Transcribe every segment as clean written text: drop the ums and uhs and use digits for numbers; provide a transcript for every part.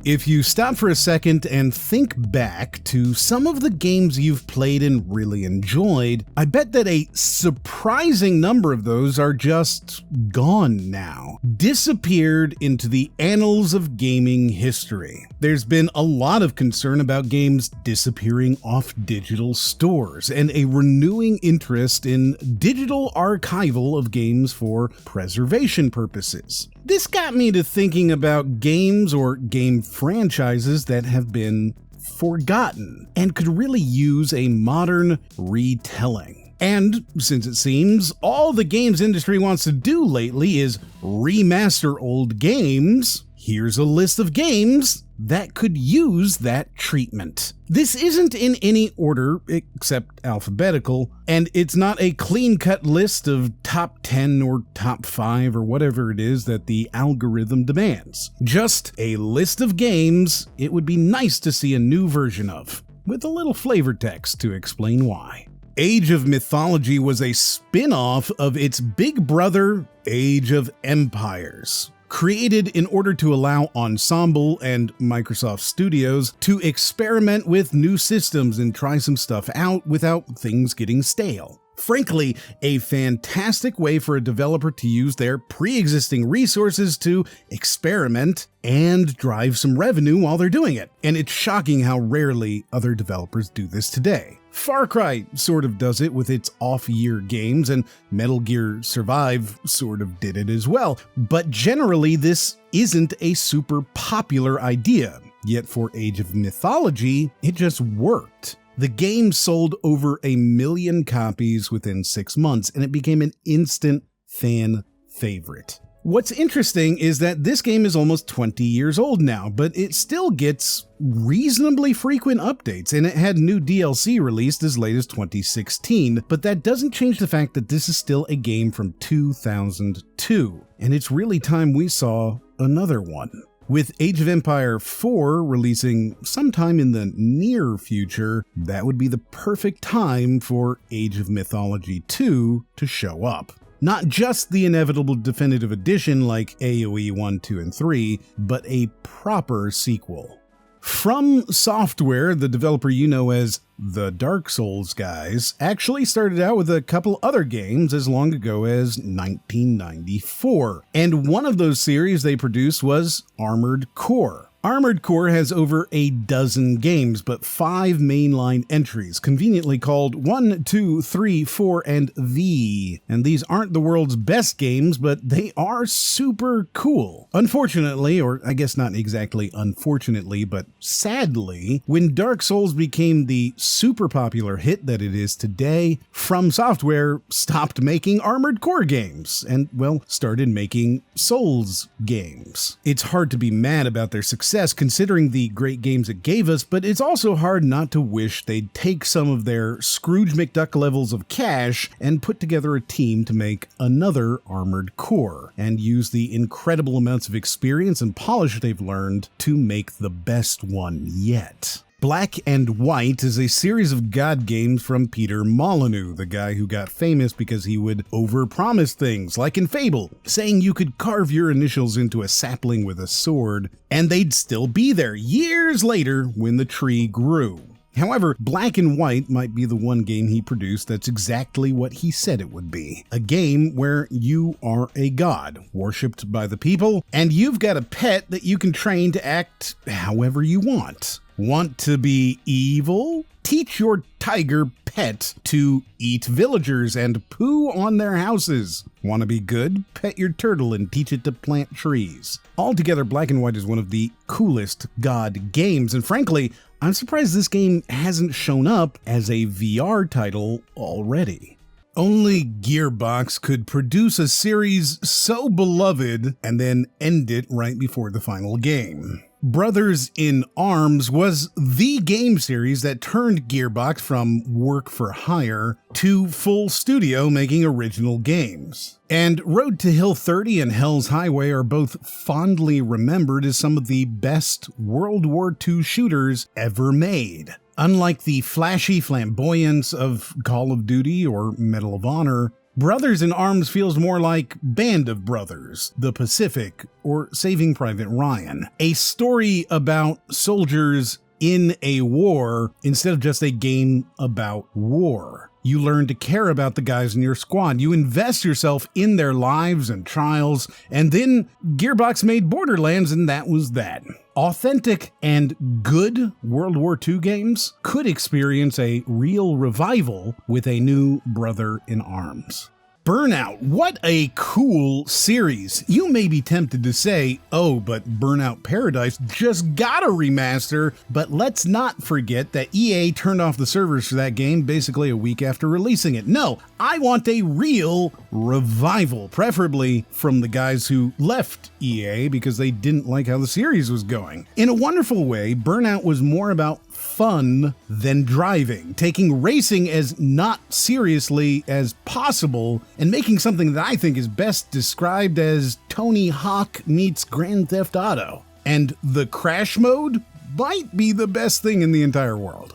If you stop for a second and think back to some of the games you've played and really enjoyed, I bet that a surprising number of those are just gone now, disappeared into the annals of gaming history. There's been a lot of concern about games disappearing off digital stores and a renewing interest in digital archival of games for preservation purposes. This got me to thinking about games or game franchises that have been forgotten and could really use a modern retelling. And since it seems all the games industry wants to do lately is remaster old games, here's a list of games that could use that treatment. This isn't in any order except alphabetical, and it's not a clean-cut list of top 10 or top 5 or whatever it is that the algorithm demands. Just a list of games it would be nice to see a new version of, with a little flavor text to explain why. Age of Mythology was a spin-off of its big brother, Age of Empires, created in order to allow Ensemble and Microsoft Studios to experiment with new systems and try some stuff out without things getting stale. Frankly, a fantastic way for a developer to use their pre-existing resources to experiment and drive some revenue while they're doing it. And it's shocking how rarely other developers do this today. Far Cry sort of does it with its off-year games, and Metal Gear Survive sort of did it as well. But generally, this isn't a super popular idea. Yet for Age of Mythology, it just worked. The game sold over 1 million copies within 6 months, and it became an instant fan favorite. What's interesting is that this game is almost 20 years old now, but it still gets reasonably frequent updates, and it had new DLC released as late as 2016, but that doesn't change the fact that this is still a game from 2002, and it's really time we saw another one. With Age of Empire 4 releasing sometime in the near future, that would be the perfect time for Age of Mythology 2 to show up. Not just the inevitable definitive edition like AoE 1, 2, and 3, but a proper sequel. From Software, the developer you know as the Dark Souls guys, actually started out with a couple other games as long ago as 1994. And one of those series they produced was Armored Core. Armored Core has over a dozen games, but 5 mainline entries, conveniently called 1, 2, 3, 4, and V. And these aren't the world's best games, but they are super cool. Unfortunately, or I guess not exactly unfortunately, but sadly, when Dark Souls became the super popular hit that it is today, From Software stopped making Armored Core games and, well, started making Souls games. It's hard to be mad about their success considering the great games it gave us, but it's also hard not to wish they'd take some of their Scrooge McDuck levels of cash and put together a team to make another Armored Core, and use the incredible amounts of experience and polish they've learned to make the best one yet. Black and White is a series of god games from Peter Molyneux, the guy who got famous because he would overpromise things, like in Fable, saying you could carve your initials into a sapling with a sword, and they'd still be there years later when the tree grew. However, Black and White might be the one game he produced that's exactly what he said it would be. A game where you are a god, worshipped by the people, and you've got a pet that you can train to act however you want. Want to be evil? Teach your tiger pet to eat villagers and poo on their houses. Want to be good? Pet your turtle and teach it to plant trees. Altogether, Black and White is one of the coolest god games, and frankly, I'm surprised this game hasn't shown up as a VR title already. Only Gearbox could produce a series so beloved and then end it right before the final game. Brothers in Arms was the game series that turned Gearbox from work for hire to full studio making original games. And Road to Hill 30 and Hell's Highway are both fondly remembered as some of the best World War II shooters ever made. Unlike the flashy flamboyance of Call of Duty or Medal of Honor, Brothers in Arms feels more like Band of Brothers, The Pacific, or Saving Private Ryan. A story about soldiers in a war instead of just a game about war. You learn to care about the guys in your squad. You invest yourself in their lives and trials, and then Gearbox made Borderlands, and that was that. Authentic and good World War II games could experience a real revival with a new Brother in Arms. Burnout, what a cool series. You may be tempted to say, oh, but Burnout Paradise just got a remaster, but let's not forget that EA turned off the servers for that game basically a week after releasing it. No, I want a real revival, preferably from the guys who left EA because they didn't like how the series was going. In a wonderful way, Burnout was more about fun than driving, taking racing as not seriously as possible and making something that I think is best described as Tony Hawk meets Grand Theft Auto. And the crash mode might be the best thing in the entire world.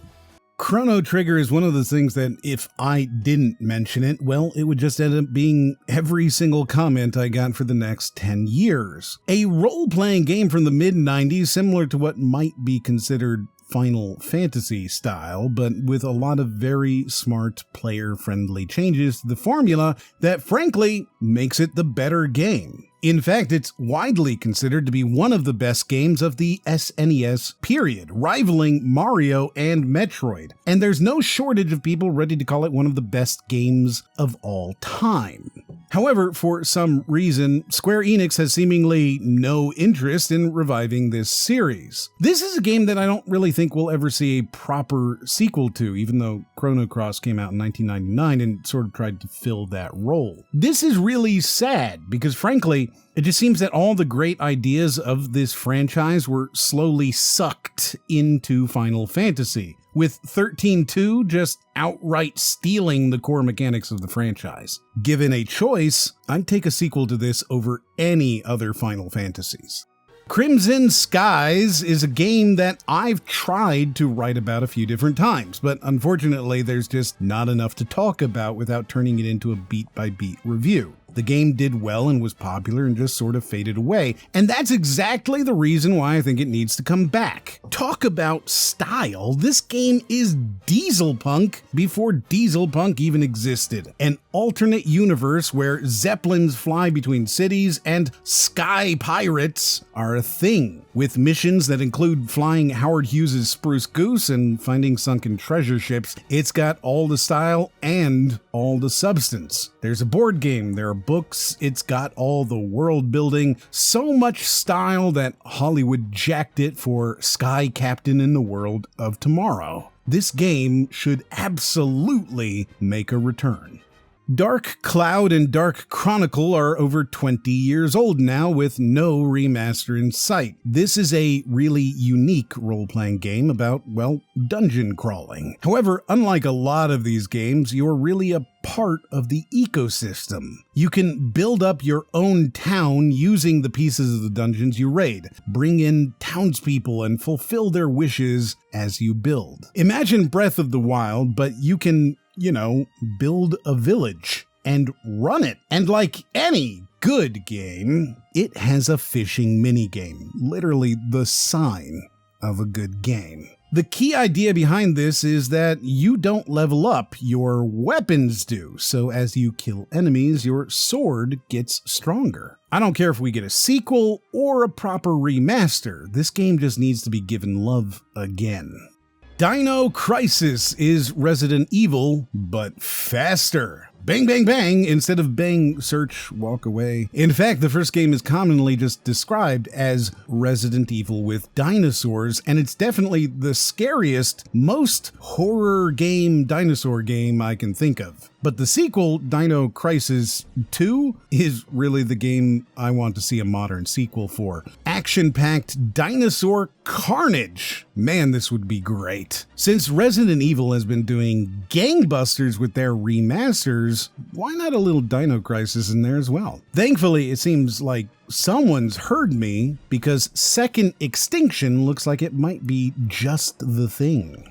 Chrono Trigger is one of those things that if I didn't mention it, well, it would just end up being every single comment I got for the next 10 years. A role-playing game from the mid-90s, similar to what might be considered Final Fantasy style, but with a lot of very smart player-friendly changes to the formula that frankly makes it the better game. In fact, it's widely considered to be one of the best games of the SNES period, rivaling Mario and Metroid. And there's no shortage of people ready to call it one of the best games of all time. However, for some reason, Square Enix has seemingly no interest in reviving this series. This is a game that I don't really think we'll ever see a proper sequel to, even though Chrono Cross came out in 1999 and sort of tried to fill that role. This is really sad because frankly, it just seems that all the great ideas of this franchise were slowly sucked into Final Fantasy, with 13-2 just outright stealing the core mechanics of the franchise. Given a choice, I'd take a sequel to this over any other Final Fantasies. Crimson Skies is a game that I've tried to write about a few different times, but unfortunately there's just not enough to talk about without turning it into a beat-by-beat review. The game did well and was popular and just sort of faded away, and that's exactly the reason why I think it needs to come back. Talk about style, this game is Diesel Punk before Diesel Punk even existed. An alternate universe where zeppelins fly between cities and sky pirates are a thing, with missions that include flying Howard Hughes' Spruce Goose and finding sunken treasure ships. It's got all the style and all the substance. There's a board game, there are books, it's got all the world building, so much style that Hollywood jacked it for Sky Captain in the World of Tomorrow. This game should absolutely make a return. Dark Cloud and Dark Chronicle are over 20 years old now with no remaster in sight. This is a really unique role-playing game about, well, dungeon crawling. However, unlike a lot of these games, you're really a part of the ecosystem. You can build up your own town using the pieces of the dungeons you raid, bring in townspeople and fulfill their wishes as you build. Imagine Breath of the Wild, but you can build a village and run it. And like any good game, it has a fishing minigame, literally the sign of a good game. The key idea behind this is that you don't level up, your weapons do, so as you kill enemies, your sword gets stronger. I don't care if we get a sequel or a proper remaster, this game just needs to be given love again. Dino Crisis is Resident Evil, but faster. Bang, bang, bang, instead of bang, search, walk away. In fact, the first game is commonly just described as Resident Evil with dinosaurs, and it's definitely the scariest, most horror game dinosaur game I can think of. But the sequel, Dino Crisis 2, is really the game I want to see a modern sequel for. Action-packed dinosaur carnage. Man, this would be great. Since Resident Evil has been doing gangbusters with their remasters, why not a little Dino Crisis in there as well? Thankfully, it seems like someone's heard me, because Second Extinction looks like it might be just the thing.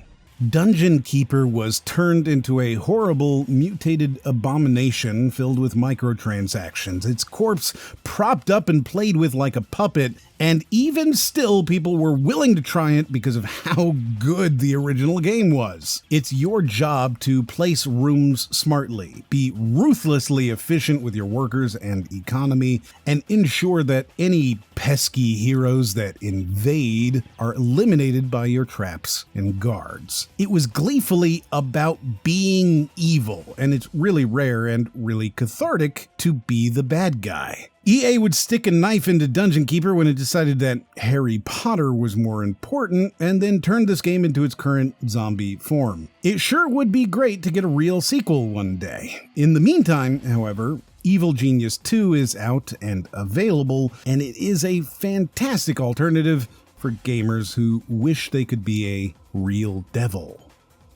Dungeon Keeper was turned into a horrible, mutated abomination filled with microtransactions, its corpse propped up and played with like a puppet, and even still people were willing to try it because of how good the original game was. It's your job to place rooms smartly, be ruthlessly efficient with your workers and economy, and ensure that any pesky heroes that invade are eliminated by your traps and guards. It was gleefully about being evil, and it's really rare and really cathartic to be the bad guy. EA would stick a knife into Dungeon Keeper when it decided that Harry Potter was more important, and then turned this game into its current zombie form. It sure would be great to get a real sequel one day. In the meantime, however, Evil Genius 2 is out and available, and it is a fantastic alternative for gamers who wish they could be a real devil.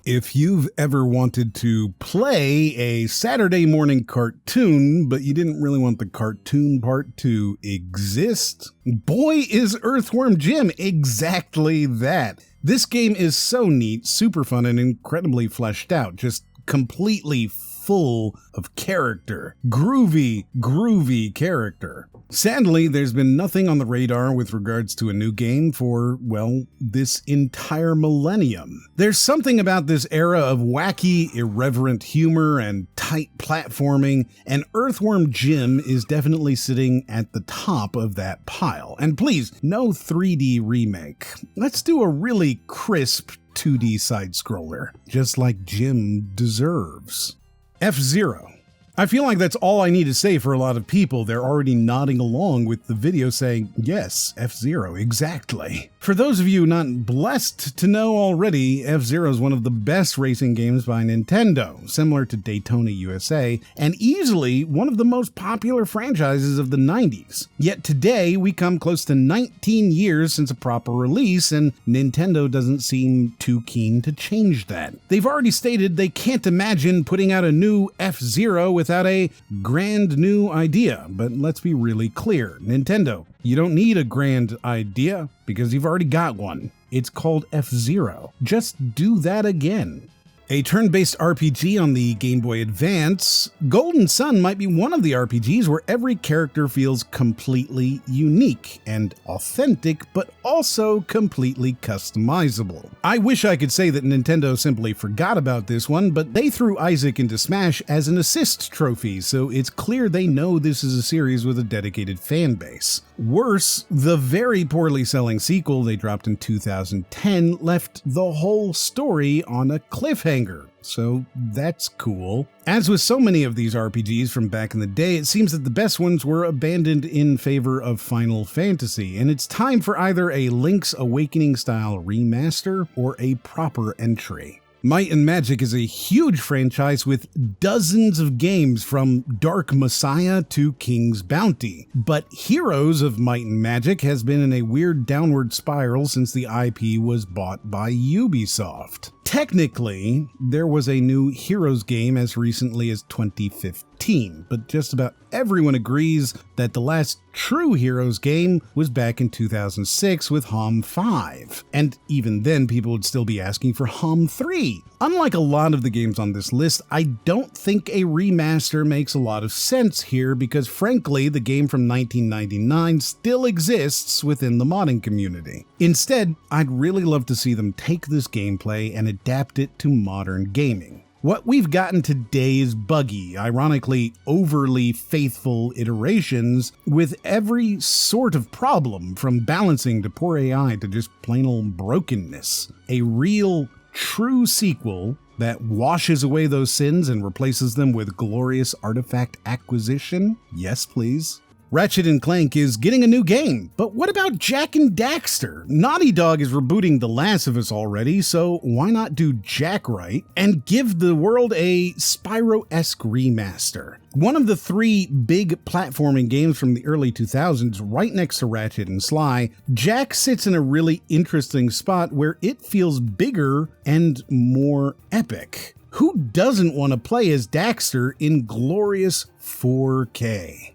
If you've ever wanted to play a Saturday morning cartoon, but you didn't really want the cartoon part to exist, boy is Earthworm Jim exactly that. This game is so neat, super fun, and incredibly fleshed out, just completely full of character. Groovy character. Sadly, there's been nothing on the radar with regards to a new game for, well, this entire millennium. There's something about this era of wacky, irreverent humor and tight platforming, and Earthworm Jim is definitely sitting at the top of that pile. And please, no 3D remake. Let's do a really crisp 2D side-scroller, just like Jim deserves. F-Zero. I feel like that's all I need to say for a lot of people. They're already nodding along with the video saying, yes, F-Zero, exactly. For those of you not blessed to know already, F-Zero is one of the best racing games by Nintendo, similar to Daytona USA, and easily one of the most popular franchises of the 90s. Yet today, we come close to 19 years since a proper release, and Nintendo doesn't seem too keen to change that. They've already stated they can't imagine putting out a new F-Zero without a grand new idea, but let's be really clear. Nintendo, you don't need a grand idea because you've already got one. It's called F-Zero. Just do that again. A turn-based RPG on the Game Boy Advance, Golden Sun might be one of the RPGs where every character feels completely unique and authentic, but also completely customizable. I wish I could say that Nintendo simply forgot about this one, but they threw Isaac into Smash as an assist trophy, so it's clear they know this is a series with a dedicated fan base. Worse, the very poorly selling sequel they dropped in 2010 left the whole story on a cliffhanger. So that's cool. As with so many of these RPGs from back in the day, it seems that the best ones were abandoned in favor of Final Fantasy, and it's time for either a Link's Awakening style remaster or a proper entry. Might and Magic is a huge franchise with dozens of games from Dark Messiah to King's Bounty, but Heroes of Might and Magic has been in a weird downward spiral since the IP was bought by Ubisoft. Technically, there was a new Heroes game as recently as 2015, but just about everyone agrees that the last true Heroes game was back in 2006 with HOM 5, and even then people would still be asking for HOM 3. Unlike a lot of the games on this list, I don't think a remaster makes a lot of sense here because frankly, the game from 1999 still exists within the modding community. Instead, I'd really love to see them take this gameplay and adapt it to modern gaming. What we've gotten today is buggy, ironically overly faithful iterations with every sort of problem, from balancing to poor AI to just plain old brokenness. A real, true sequel that washes away those sins and replaces them with glorious artifact acquisition? Yes, please. Ratchet & Clank is getting a new game, but what about Jak Daxter? Naughty Dog is rebooting The Last of Us already, so why not do Jak right and give the world a Spyro-esque remaster? One of the three big platforming games from the early 2000s, right next to Ratchet and Sly, Jak sits in a really interesting spot where it feels bigger and more epic. Who doesn't want to play as Daxter in glorious 4K?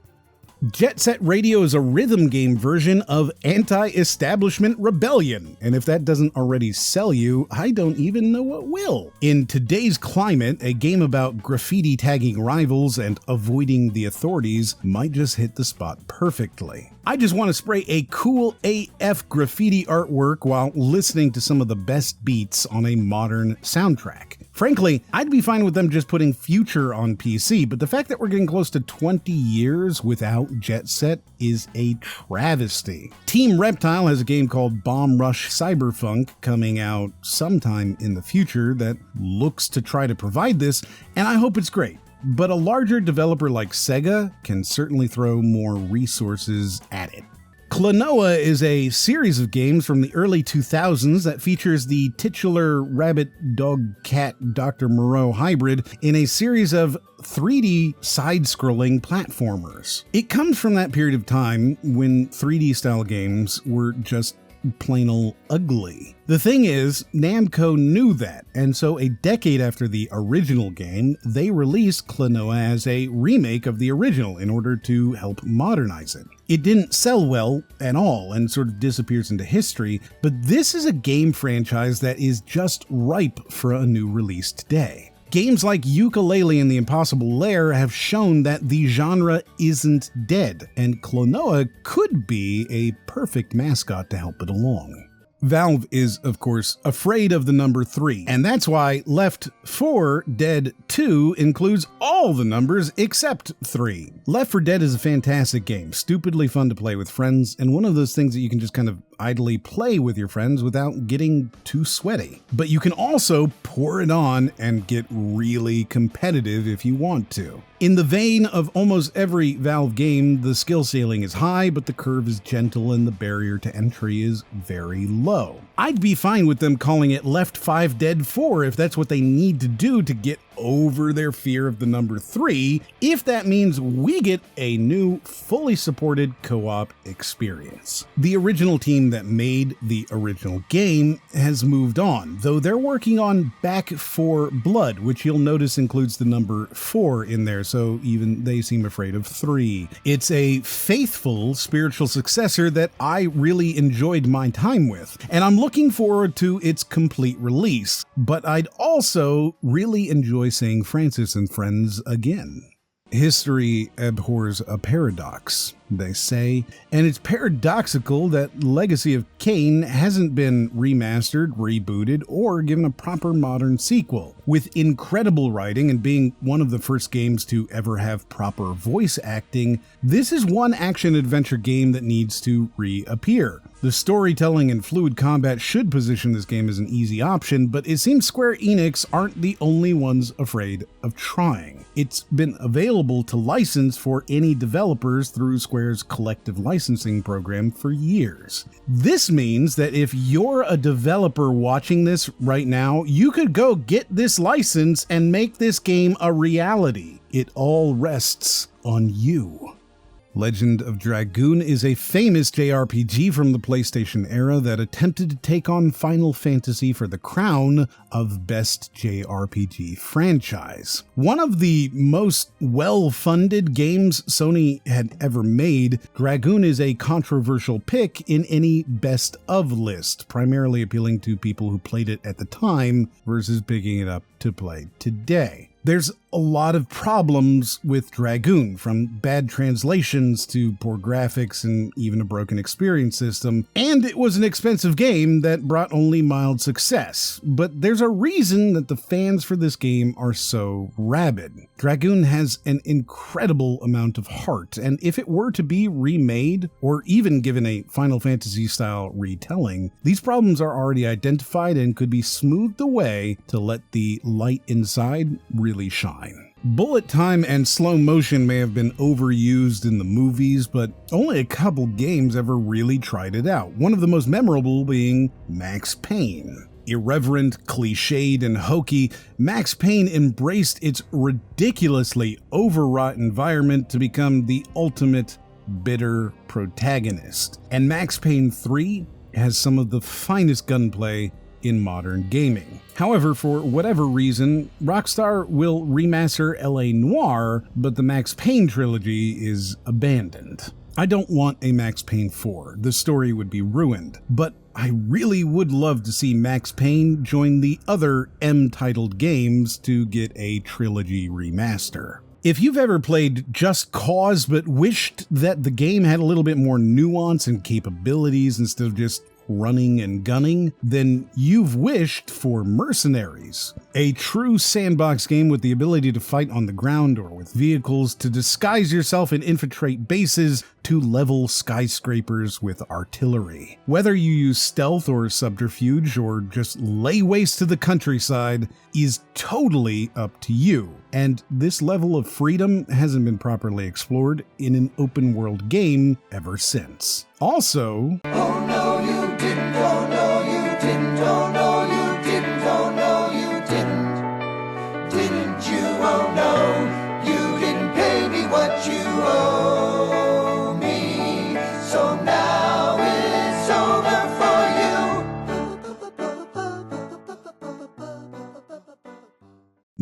Jet Set Radio is a rhythm game version of Anti-Establishment Rebellion, and if that doesn't already sell you, I don't even know what will. In today's climate, a game about graffiti tagging rivals and avoiding the authorities might just hit the spot perfectly. I just want to spray a cool AF graffiti artwork while listening to some of the best beats on a modern soundtrack. Frankly, I'd be fine with them just putting Future on PC, but the fact that we're getting close to 20 years without Jet Set is a travesty. Team Reptile has a game called Bomb Rush Cyberfunk coming out sometime in the future that looks to try to provide this, and I hope it's great. But a larger developer like Sega can certainly throw more resources at it. Klonoa is a series of games from the early 2000s that features the titular rabbit-dog-cat Dr. Moreau hybrid in a series of 3D side-scrolling platformers. It comes from that period of time when 3D-style games were just plain old ugly. The thing is, Namco knew that, and so a decade after the original game, they released Klonoa as a remake of the original in order to help modernize it. It didn't sell well at all and sort of disappears into history, but this is a game franchise that is just ripe for a new release today. Games like Yooka-Laylee and The Impossible Lair have shown that the genre isn't dead, and Klonoa could be a perfect mascot to help it along. Valve is, of course, afraid of the number 3, and that's why Left 4 Dead 2 includes all the numbers except 3. Left 4 Dead is a fantastic game, stupidly fun to play with friends, and one of those things that you can just kind of idly play with your friends without getting too sweaty. But you can also pour it on and get really competitive if you want to. In the vein of almost every Valve game, the skill ceiling is high, but the curve is gentle and the barrier to entry is very low. I'd be fine with them calling it Left 5 Dead 4 if that's what they need to do to get over their fear of the number 3, if that means we get a new, fully supported co-op experience. The original team that made the original game has moved on, though they're working on Back 4 Blood, which you'll notice includes the number 4 in there, so even they seem afraid of 3. It's a faithful spiritual successor that I really enjoyed my time with, and I'm looking forward to its complete release, but I'd also really enjoy seeing Francis and Friends again. History abhors a paradox, they say, and it's paradoxical that Legacy of Kain hasn't been remastered, rebooted, or given a proper modern sequel. With incredible writing and being one of the first games to ever have proper voice acting, this is one action-adventure game that needs to reappear. The storytelling and fluid combat should position this game as an easy option, but it seems Square Enix aren't the only ones afraid of trying. It's been available to license for any developers through Square's collective licensing program for years. This means that if you're a developer watching this right now, you could go get this license and make this game a reality. It all rests on you. Legend of Dragoon is a famous JRPG from the PlayStation era that attempted to take on Final Fantasy for the crown of Best JRPG Franchise. One of the most well-funded games Sony had ever made, Dragoon is a controversial pick in any best of list, primarily appealing to people who played it at the time versus picking it up to play today. There's a lot of problems with Dragoon, from bad translations to poor graphics and even a broken experience system, and it was an expensive game that brought only mild success. But there's a reason that the fans for this game are so rabid. Dragoon has an incredible amount of heart, and if it were to be remade, or even given a Final Fantasy-style retelling, these problems are already identified and could be smoothed away to let the light inside really shine. Bullet time and slow motion may have been overused in the movies, but only a couple games ever really tried it out, one of the most memorable being Max Payne. Irreverent, cliched, and hokey, Max Payne embraced its ridiculously overwrought environment to become the ultimate bitter protagonist. And Max Payne 3 has some of the finest gunplay in modern gaming. However, for whatever reason, Rockstar will remaster LA Noire, but the Max Payne trilogy is abandoned. I don't want a Max Payne 4, the story would be ruined, but I really would love to see Max Payne join the other M-titled games to get a trilogy remaster. If you've ever played Just Cause but wished that the game had a little bit more nuance and capabilities instead of just running and gunning, then you've wished for Mercenaries, a true sandbox game with the ability to fight on the ground or with vehicles, to disguise yourself and infiltrate bases, to level skyscrapers with artillery. Whether you use stealth or subterfuge or just lay waste to the countryside is totally up to you, and this level of freedom hasn't been properly explored in an open world game ever since. Also, oh no you didn't, oh no you didn't, oh no you didn't, oh no you didn't you, oh no, you didn't pay me what you owe me, so now it's over for you.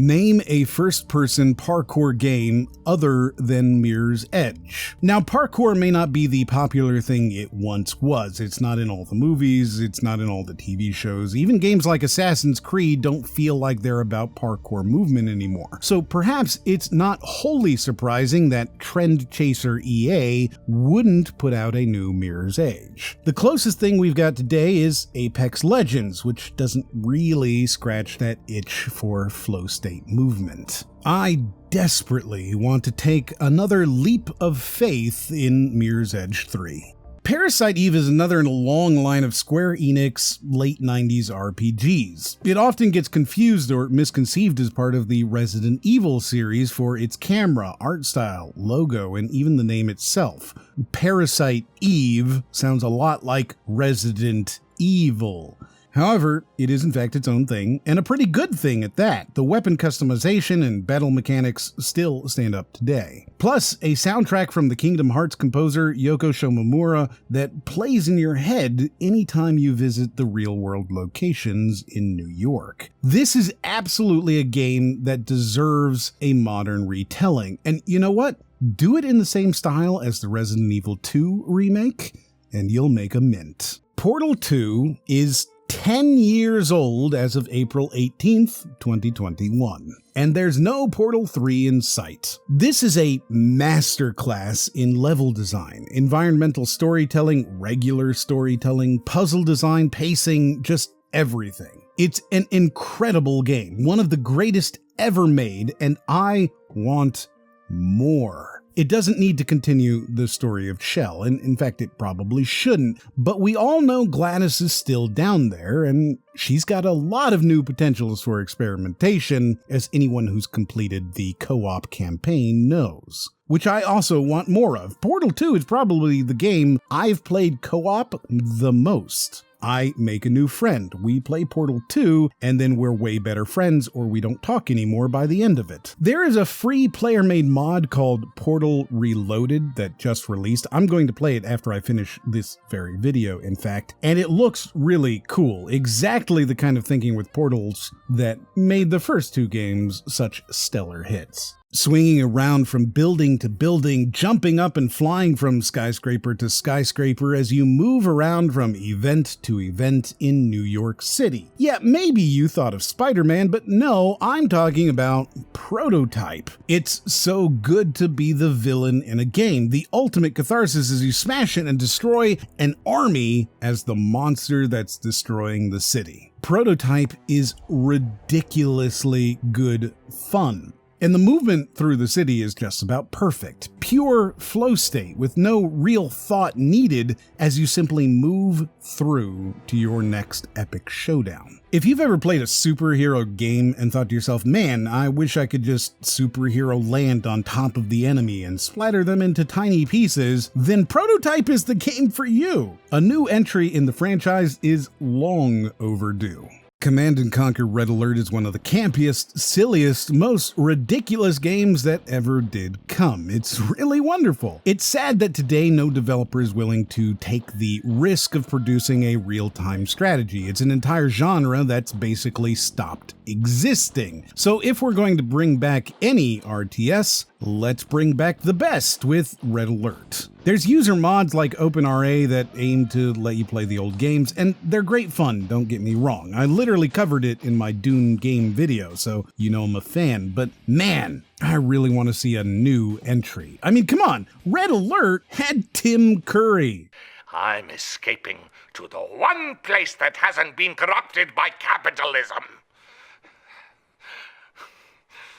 Name a first-person parkour game other than Mirror's Edge. Now, parkour may not be the popular thing it once was. It's not in all the movies, it's not in all the TV shows. Even games like Assassin's Creed don't feel like they're about parkour movement anymore. So perhaps it's not wholly surprising that trend chaser EA wouldn't put out a new Mirror's Edge. The closest thing we've got today is Apex Legends, which doesn't really scratch that itch for flow state movement. I desperately want to take another leap of faith in Mirror's Edge 3. Parasite Eve is another in a long line of Square Enix late 90s RPGs. It often gets confused or misconceived as part of the Resident Evil series for its camera, art style, logo, and even the name itself. Parasite Eve sounds a lot like Resident Evil. However, it is in fact its own thing, and a pretty good thing at that. The weapon customization and battle mechanics still stand up today. Plus, a soundtrack from the Kingdom Hearts composer Yoko Shimomura that plays in your head anytime you visit the real-world locations in New York. This is absolutely a game that deserves a modern retelling. And you know what? Do it in the same style as the Resident Evil 2 remake, and you'll make a mint. Portal 2 is 10 years old as of April 18th, 2021. And there's no Portal 3 in sight. This is a masterclass in level design, environmental storytelling, regular storytelling, puzzle design, pacing, just everything. It's an incredible game, one of the greatest ever made, and I want more. It doesn't need to continue the story of Chell, and in fact it probably shouldn't, but we all know Gladys is still down there, and she's got a lot of new potentials for experimentation, as anyone who's completed the co-op campaign knows. Which I also want more of. Portal 2 is probably the game I've played co-op the most. I make a new friend, we play Portal 2, and then we're way better friends or we don't talk anymore by the end of it. There is a free player-made mod called Portal Reloaded that just released. I'm going to play it after I finish this very video, in fact, and it looks really cool. Exactly the kind of thinking with portals that made the first two games such stellar hits. Swinging around from building to building, jumping up and flying from skyscraper to skyscraper as you move around from event to event in New York City. Yeah, maybe you thought of Spider-Man, but no, I'm talking about Prototype. It's so good to be the villain in a game. The ultimate catharsis as you smash it and destroy an army as the monster that's destroying the city. Prototype is ridiculously good fun. And the movement through the city is just about perfect. Pure flow state with no real thought needed as you simply move through to your next epic showdown. If you've ever played a superhero game and thought to yourself, man, I wish I could just superhero land on top of the enemy and splatter them into tiny pieces, then Prototype is the game for you. A new entry in the franchise is long overdue. Command & Conquer Red Alert is one of the campiest, silliest, most ridiculous games that ever did come. It's really wonderful. It's sad that today no developer is willing to take the risk of producing a real-time strategy. It's an entire genre that's basically stopped existing. So if we're going to bring back any RTS, let's bring back the best with Red Alert. There's user mods like OpenRA that aim to let you play the old games, and they're great fun, don't get me wrong. I literally covered it in my Dune game video, so you know I'm a fan, but man, I really want to see a new entry. I mean, come on, Red Alert had Tim Curry. I'm escaping to the one place that hasn't been corrupted by capitalism.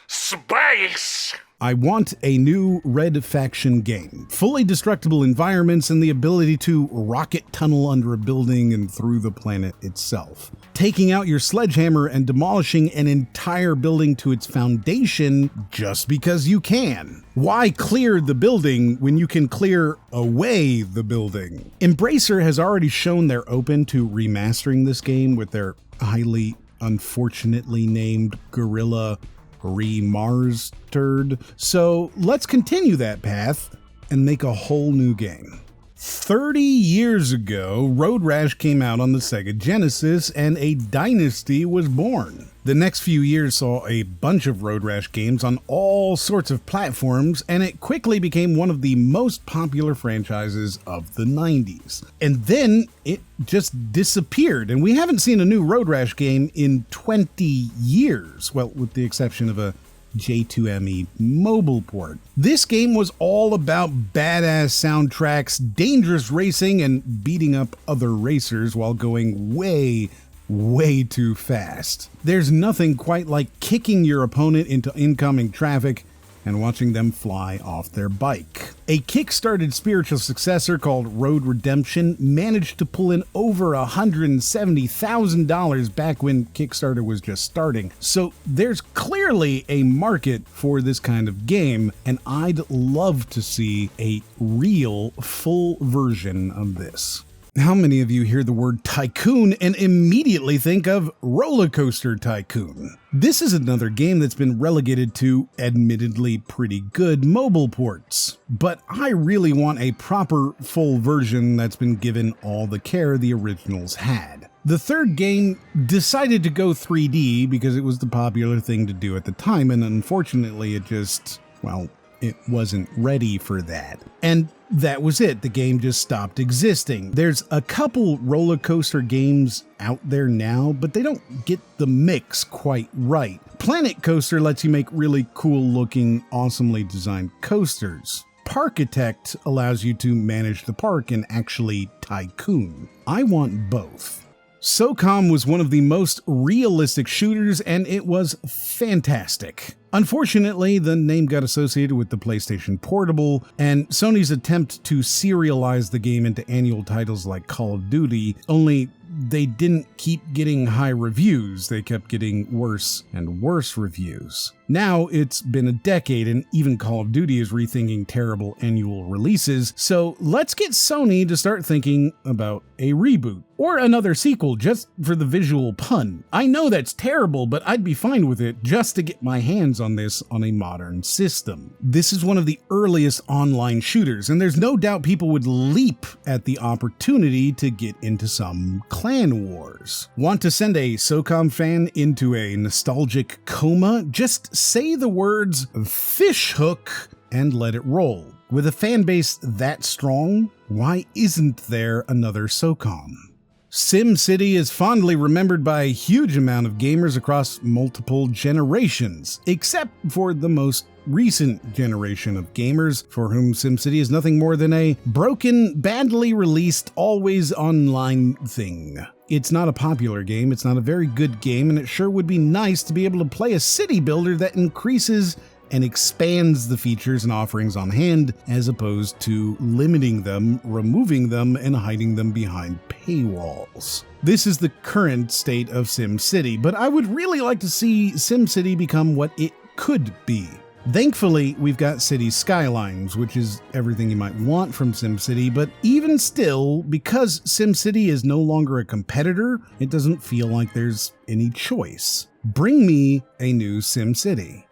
Space! I want a new Red Faction game. Fully destructible environments and the ability to rocket tunnel under a building and through the planet itself. Taking out your sledgehammer and demolishing an entire building to its foundation just because you can. Why clear the building when you can clear away the building? Embracer has already shown they're open to remastering this game with their highly unfortunately named Guerrilla Remastered. So let's continue that path and make a whole new game. 30 years ago, Road Rash came out on the Sega Genesis and a dynasty was born. The next few years saw a bunch of Road Rash games on all sorts of platforms, and it quickly became one of the most popular franchises of the 90s. And then it just disappeared, and we haven't seen a new Road Rash game in 20 years, well, with the exception of a J2ME mobile port. This game was all about badass soundtracks, dangerous racing, and beating up other racers while going way too fast. There's nothing quite like kicking your opponent into incoming traffic and watching them fly off their bike. A kickstarted spiritual successor called Road Redemption managed to pull in over $170,000 back when Kickstarter was just starting. So there's clearly a market for this kind of game, and I'd love to see a real full version of this. How many of you hear the word tycoon and immediately think of Rollercoaster Tycoon? This is another game that's been relegated to admittedly pretty good mobile ports, but I really want a proper full version that's been given all the care the originals had. The third game decided to go 3D because it was the popular thing to do at the time, and unfortunately it wasn't ready for that. And that was it. The game just stopped existing. There's a couple roller coaster games out there now, but they don't get the mix quite right. Planet Coaster lets you make really cool looking, awesomely designed coasters. Parkitect allows you to manage the park and actually tycoon. I want both. SOCOM was one of the most realistic shooters, and it was fantastic. Unfortunately, the name got associated with the PlayStation Portable, and Sony's attempt to serialize the game into annual titles like Call of Duty, only they didn't keep getting high reviews, they kept getting worse and worse reviews. Now it's been a decade and even Call of Duty is rethinking terrible annual releases, so let's get Sony to start thinking about a reboot. Or another sequel, just for the visual pun. I know that's terrible, but I'd be fine with it just to get my hands on this on a modern system. This is one of the earliest online shooters, and there's no doubt people would leap at the opportunity to get into some clan wars. Want to send a SOCOM fan into a nostalgic coma? Just say the words fishhook and let it roll. With a fan base that strong, why isn't there another SOCOM? SimCity is fondly remembered by a huge amount of gamers across multiple generations, except for the most recent generation of gamers, for whom SimCity is nothing more than a broken, badly released, always online thing. It's not a popular game, it's not a very good game, and it sure would be nice to be able to play a city builder that increases and expands the features and offerings on hand, as opposed to limiting them, removing them, and hiding them behind paywalls. This is the current state of SimCity, but I would really like to see SimCity become what it could be. Thankfully, we've got City Skylines, which is everything you might want from SimCity, but even still, because SimCity is no longer a competitor, it doesn't feel like there's any choice. Bring me a new SimCity.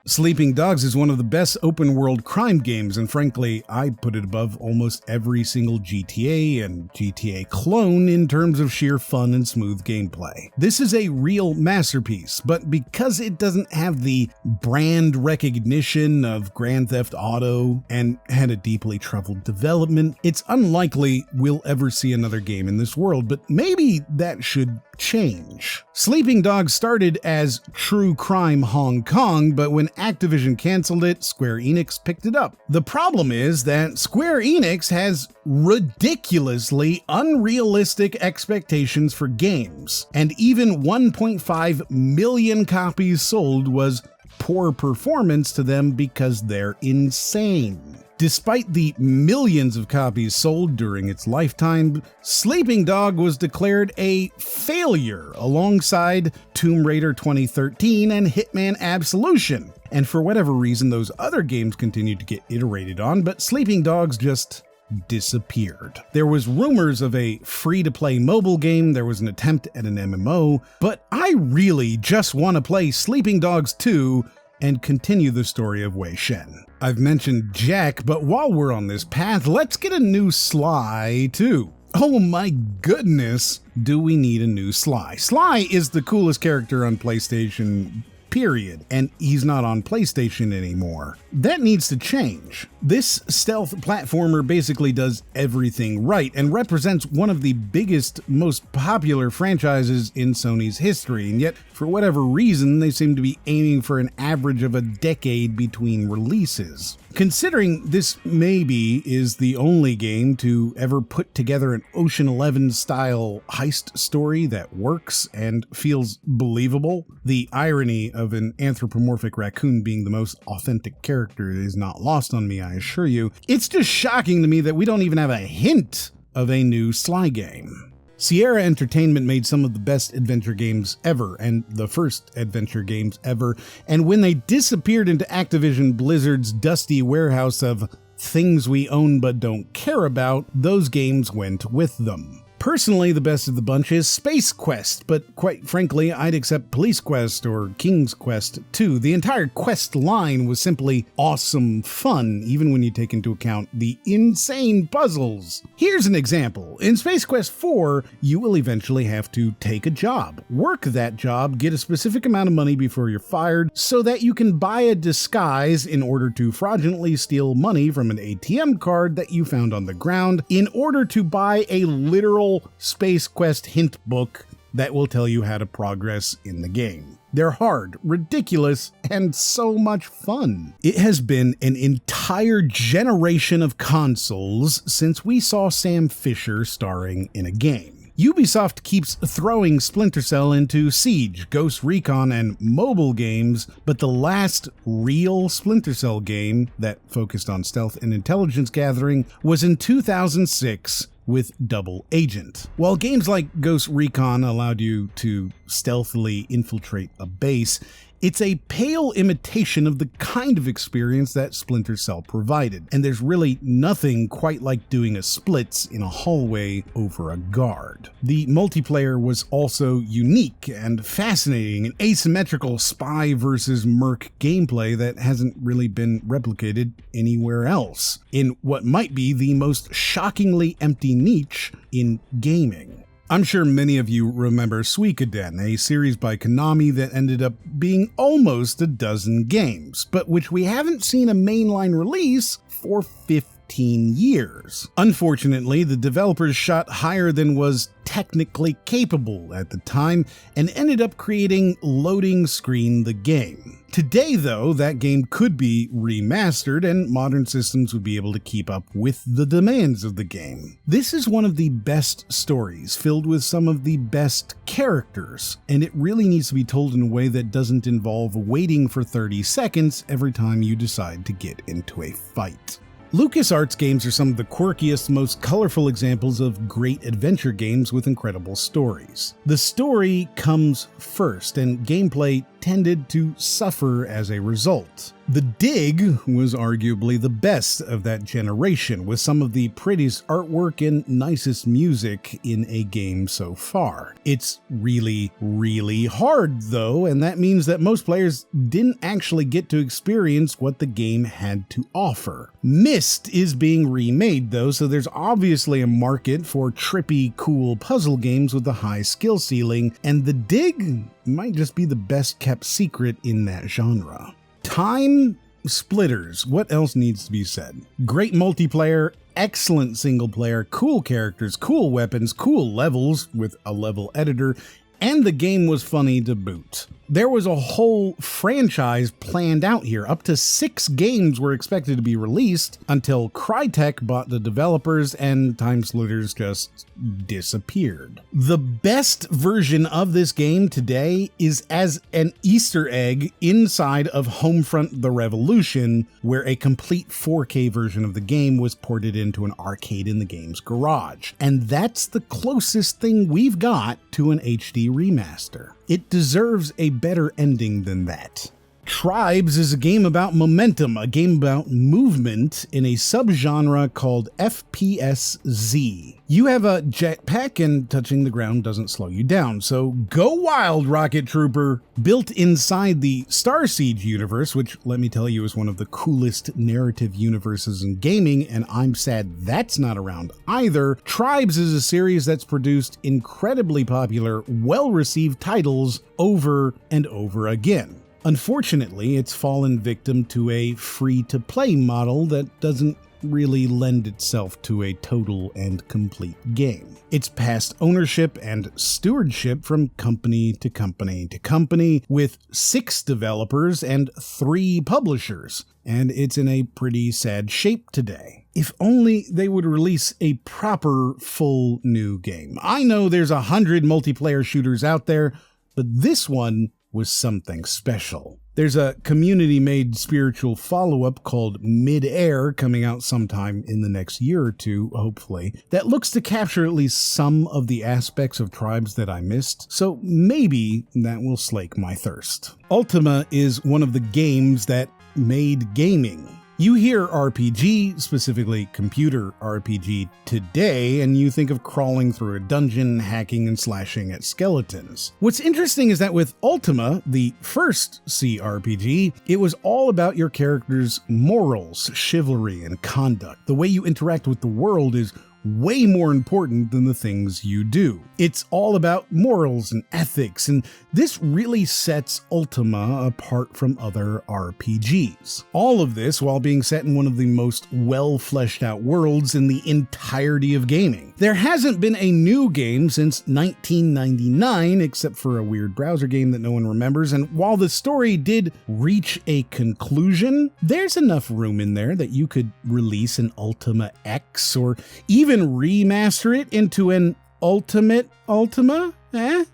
Sleeping Dogs is one of the best open-world crime games, and frankly, I put it above almost every single GTA and GTA clone in terms of sheer fun and smooth gameplay. This is a real masterpiece, but because it doesn't have the brand recognition of Grand Theft Auto and had a deeply troubled development, it's unlikely we'll ever see another game in this world, but maybe that should change. Sleeping Dogs started as True Crime Hong Kong, but when Activision canceled it, Square Enix picked it up. The problem is that Square Enix has ridiculously unrealistic expectations for games, and even 1.5 million copies sold was poor performance to them because they're insane. Despite the millions of copies sold during its lifetime, Sleeping Dog was declared a failure alongside Tomb Raider 2013 and Hitman Absolution. And for whatever reason, those other games continued to get iterated on, but Sleeping Dogs just disappeared. There was rumors of a free-to-play mobile game, there was an attempt at an MMO, but I really just want to play Sleeping Dogs 2 and continue the story of Wei Shen. I've mentioned Jak, but while we're on this path, let's get a new Sly too. Oh my goodness, do we need a new Sly? Sly is the coolest character on PlayStation, period, and he's not on PlayStation anymore. That needs to change. This stealth platformer basically does everything right and represents one of the biggest, most popular franchises in Sony's history, and yet, for whatever reason, they seem to be aiming for an average of a decade between releases. Considering this maybe is the only game to ever put together an Ocean 11-style heist story that works and feels believable, the irony of an anthropomorphic raccoon being the most authentic character is not lost on me, I assure you. It's just shocking to me that we don't even have a hint of a new Sly game. Sierra Entertainment made some of the best adventure games ever, and the first adventure games ever, and when they disappeared into Activision Blizzard's dusty warehouse of things we own but don't care about, those games went with them. Personally, the best of the bunch is Space Quest, but quite frankly, I'd accept Police Quest or King's Quest too. The entire Quest line was simply awesome fun, even when you take into account the insane puzzles. Here's an example. In Space Quest 4, you will eventually have to take a job, work that job, get a specific amount of money before you're fired, so that you can buy a disguise in order to fraudulently steal money from an ATM card that you found on the ground in order to buy a literal Space Quest hint book that will tell you how to progress in the game. They're hard, ridiculous, and so much fun. It has been an entire generation of consoles since we saw Sam Fisher starring in a game. Ubisoft keeps throwing Splinter Cell into Siege, Ghost Recon, and mobile games, but the last real Splinter Cell game that focused on stealth and intelligence gathering was in 2006 with Double Agent. While games like Ghost Recon allowed you to stealthily infiltrate a base, it's a pale imitation of the kind of experience that Splinter Cell provided, and there's really nothing quite like doing a splits in a hallway over a guard. The multiplayer was also unique and fascinating, an asymmetrical spy versus merc gameplay that hasn't really been replicated anywhere else, in what might be the most shockingly empty niche in gaming. I'm sure many of you remember Suikoden, a series by Konami that ended up being almost a dozen games, but which we haven't seen a mainline release for 15 years. Unfortunately, the developers shot higher than was technically capable at the time and ended up creating Loading Screen the Game. Today, though, that game could be remastered and modern systems would be able to keep up with the demands of the game. This is one of the best stories, filled with some of the best characters, and it really needs to be told in a way that doesn't involve waiting for 30 seconds every time you decide to get into a fight. LucasArts games are some of the quirkiest, most colorful examples of great adventure games with incredible stories. The story comes first, and gameplay tended to suffer as a result. The Dig was arguably the best of that generation, with some of the prettiest artwork and nicest music in a game so far. It's really, really hard though, and that means that most players didn't actually get to experience what the game had to offer. Myst is being remade though, so there's obviously a market for trippy, cool puzzle games with a high skill ceiling, and The Dig might just be the best kept secret in that genre. TimeSplitters, what else needs to be said? Great multiplayer, excellent single player, cool characters, cool weapons, cool levels with a level editor, and the game was funny to boot. There was a whole franchise planned out here. Up to 6 games were expected to be released until Crytek bought the developers and TimeSplitters just disappeared. The best version of this game today is as an Easter egg inside of Homefront: The Revolution, where a complete 4K version of the game was ported into an arcade in the game's garage. And that's the closest thing we've got to an HD remaster. It deserves a better ending than that. Tribes is a game about momentum, a game about movement in a subgenre called FPSZ. You have a jetpack and touching the ground doesn't slow you down, so go wild, Rocket Trooper! Built inside the Star Siege universe, which let me tell you is one of the coolest narrative universes in gaming, and I'm sad that's not around either, Tribes is a series that's produced incredibly popular, well-received titles over and over again. Unfortunately, it's fallen victim to a free-to-play model that doesn't really lend itself to a total and complete game. It's passed ownership and stewardship from company to company to company, with 6 developers and 3 publishers, and it's in a pretty sad shape today. If only they would release a proper, full new game. I know there's 100 multiplayer shooters out there, but this one was something special. There's a community-made spiritual follow-up called Mid-Air coming out sometime in the next year or two, hopefully, that looks to capture at least some of the aspects of Tribes that I missed, so maybe that will slake my thirst. Ultima is one of the games that made gaming. You hear RPG, specifically computer RPG, today, and you think of crawling through a dungeon, hacking and slashing at skeletons. What's interesting is that with Ultima, the first CRPG, it was all about your character's morals, chivalry, and conduct. The way you interact with the world is way more important than the things you do. It's all about morals and ethics, and this really sets Ultima apart from other RPGs. All of this while being set in one of the most well-fleshed out worlds in the entirety of gaming. There hasn't been a new game since 1999, except for a weird browser game that no one remembers, and while the story did reach a conclusion, there's enough room in there that you could release an Ultima X or even remaster it into an Ultimate Ultima? This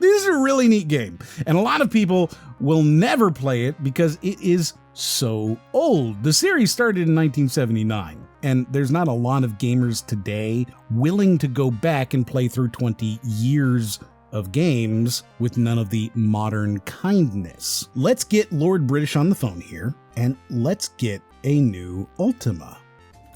is a really neat game, and a lot of people will never play it because it is so old. The series started in 1979, and there's not a lot of gamers today willing to go back and play through 20 years of games with none of the modern kindness. Let's get Lord British on the phone here, and let's get a new Ultima.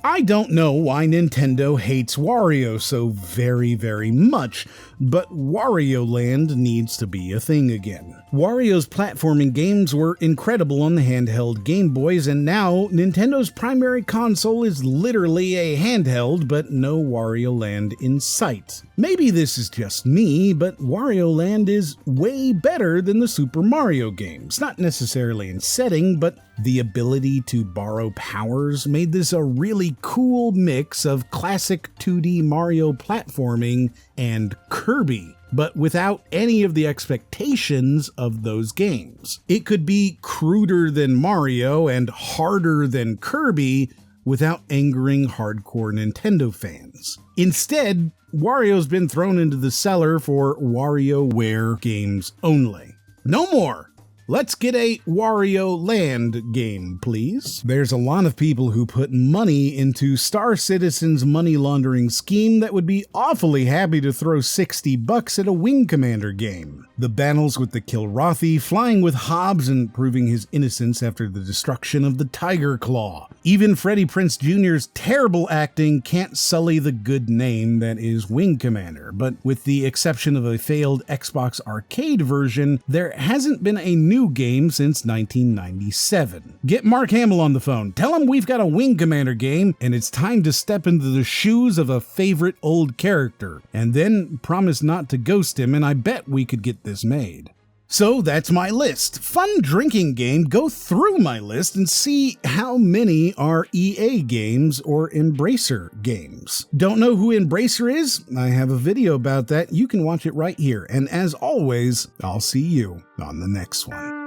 I don't know why Nintendo hates Wario so very, very much, but Wario Land needs to be a thing again. Wario's platforming games were incredible on the handheld Game Boys, and now Nintendo's primary console is literally a handheld, but no Wario Land in sight. Maybe this is just me, but Wario Land is way better than the Super Mario games. Not necessarily in setting, but the ability to borrow powers made this a really cool mix of classic 2D Mario platforming and Kirby, but without any of the expectations of those games. It could be cruder than Mario and harder than Kirby without angering hardcore Nintendo fans. Instead, Wario's been thrown into the cellar for WarioWare games only. No more! Let's get a Wario Land game, please. There's a lot of people who put money into Star Citizen's money laundering scheme that would be awfully happy to throw $60 at a Wing Commander game. The battles with the Kilrathi, flying with Hobbs and proving his innocence after the destruction of the Tiger Claw. Even Freddie Prinze Jr.'s terrible acting can't sully the good name that is Wing Commander, but with the exception of a failed Xbox arcade version, there hasn't been a new game since 1997. Get Mark Hamill on the phone, tell him we've got a Wing Commander game, and it's time to step into the shoes of a favorite old character, and then promise not to ghost him, and I bet we could get this made. So that's my list. Fun drinking game. Go through my list and see how many are EA games or Embracer games. Don't know who Embracer is? I have a video about that. You can watch it right here. And as always, I'll see you on the next one.